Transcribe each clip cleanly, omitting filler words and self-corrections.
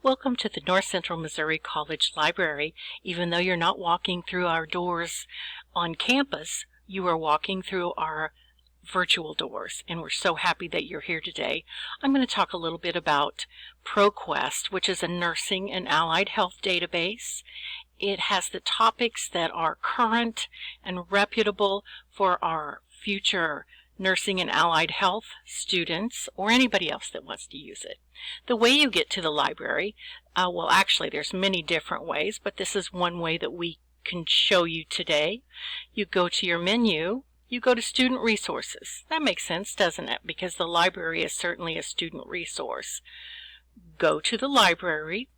Welcome to the North Central Missouri College Library. Even though you're not walking through our doors on campus, you are walking through our virtual doors, and we're so happy that you're here today. I'm going to talk a little bit about Proquest, which is a nursing and allied health database. It has the topics that are current and reputable for our future nursing and allied health students or anybody else that wants to use it. The way you get to the library, well actually there's many different ways, but this is one way that we can show you today. You go to your menu, you go to student resources. That makes sense, doesn't it? Because the library is certainly a student resource. Go to the library,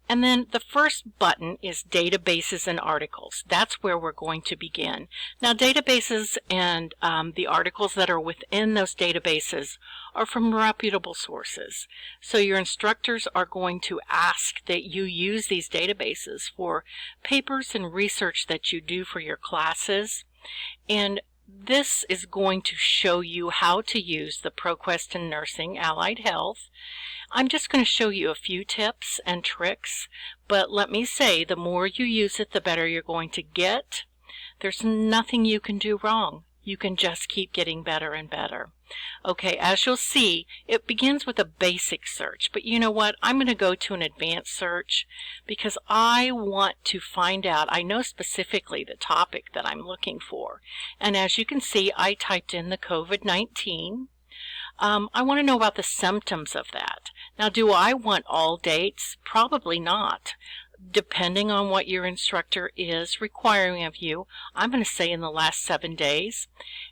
and then the first button is databases and articles. That's where we're going to begin. Now databases and the articles that are within those databases are from reputable sources. So your instructors are going to ask that you use these databases for papers and research that you do for your classes. And this is going to show you how to use the Proquest in Nursing Allied Health. I'm just going to show you a few tips and tricks, but let me say the more you use it, the better you're going to get. There's nothing you can do wrong. You can just keep getting better and better. Okay, as you'll see, it begins with a basic search, but you know what? I'm going to go to an advanced search because I want to find out, I know specifically the topic that I'm looking for. And as you can see, I typed in the COVID-19. I want to know about the symptoms of that. Now, do I want all dates? Probably not. Depending on what your instructor is requiring of you, I'm going to say in the last 7 days.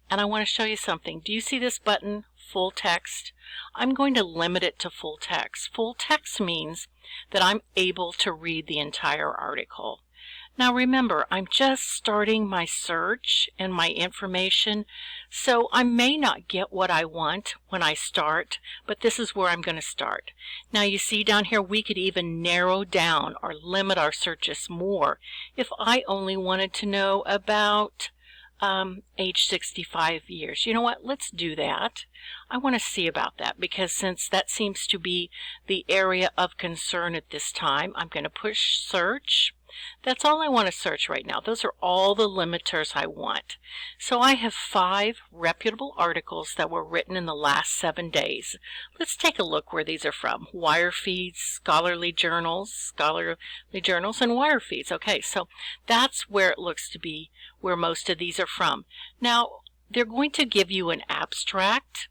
And I want to show you something. Do you see this button, full text? I'm going to limit it to full text. Full text means that I'm able to read the entire article. Now remember, I'm just starting my search and my information, so I may not get what I want when I start, but this is where I'm going to start. Now you see down here we could even narrow down or limit our searches more if I only wanted to know about age 65 years. You know what? Let's do that. I want to see about that because since that seems to be the area of concern at this time, I'm going to push search. That's all I want to search right now. Those are all the limiters I want. So I have 5 reputable articles that were written in the last 7 days. Let's take a look where these are from. Wire feeds, scholarly journals, and wire feeds. Okay, so that's where it looks to be where most of these are from. Now, they're going to give you an abstract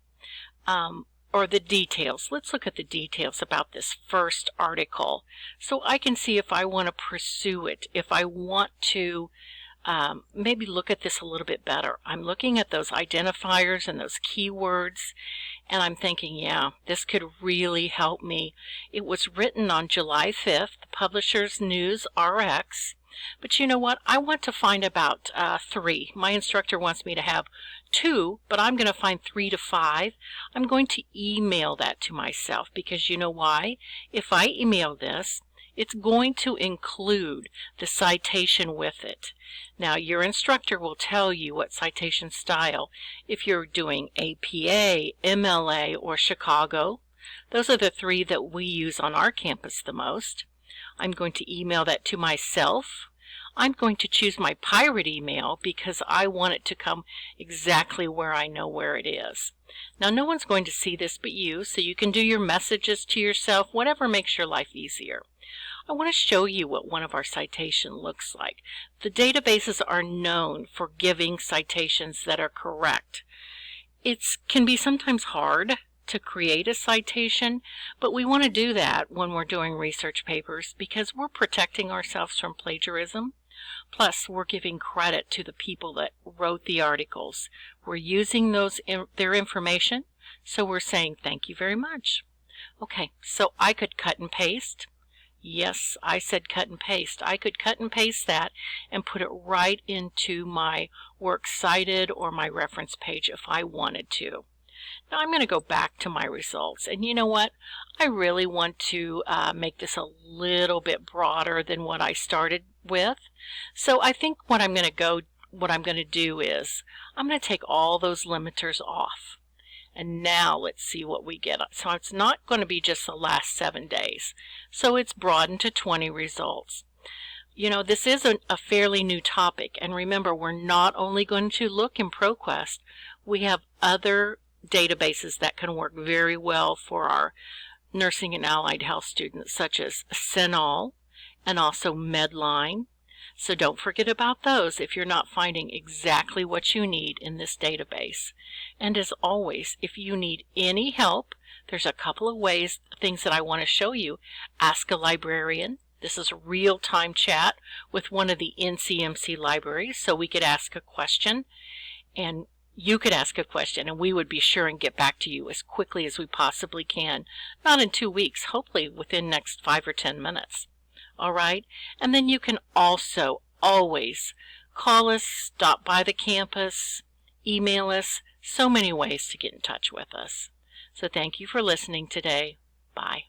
or the details. Let's look at the details about this first article so I can see if I want to pursue it, if I want to maybe look at this a little bit better. I'm looking at those identifiers and those keywords, and I'm thinking, yeah, this could really help me. It was written on July 5th, Publishers News RX. But you know what? I want to find about 3. My instructor wants me to have 2, but I'm going to find 3 to 5. I'm going to email that to myself because you know why? If I email this, it's going to include the citation with it. Now, your instructor will tell you what citation style. If you're doing APA, MLA, or Chicago, those are the 3 that we use on our campus the most. I'm going to email that to myself. I'm going to choose my pirate email because I want it to come exactly where I know where it is. Now, no one's going to see this but you, so you can do your messages to yourself, whatever makes your life easier. I want to show you what one of our citations looks like. The databases are known for giving citations that are correct. It can be sometimes hard to create a citation, but we want to do that when we're doing research papers because we're protecting ourselves from plagiarism. Plus, we're giving credit to the people that wrote the articles. We're using their information, so we're saying thank you very much. Okay, so I could cut and paste. Yes, I said cut and paste. I could cut and paste that and put it right into my works cited or my reference page if I wanted to. Now I'm going to go back to my results, and you know what? I really want to make this a little bit broader than what I started with. So I think what I'm going to do is I'm going to take all those limiters off. And now let's see what we get. So it's not going to be just the last 7 days. So it's broadened to 20 results. You know, this is a fairly new topic, and remember, we're not only going to look in Proquest, we have other databases that can work very well for our nursing and allied health students, such as CENAL and also Medline. So don't forget about those if you're not finding exactly what you need in this database. And as always, if you need any help, there's a couple of things that I want to show you. Ask a librarian. This is a real-time chat with one of the NCMC libraries, so we could ask a question, and you could ask a question, and we would be sure and get back to you as quickly as we possibly can. Not in 2 weeks, hopefully within next 5 or 10 minutes. All right? And then you can also always call us, stop by the campus, email us. So many ways to get in touch with us. So thank you for listening today. Bye.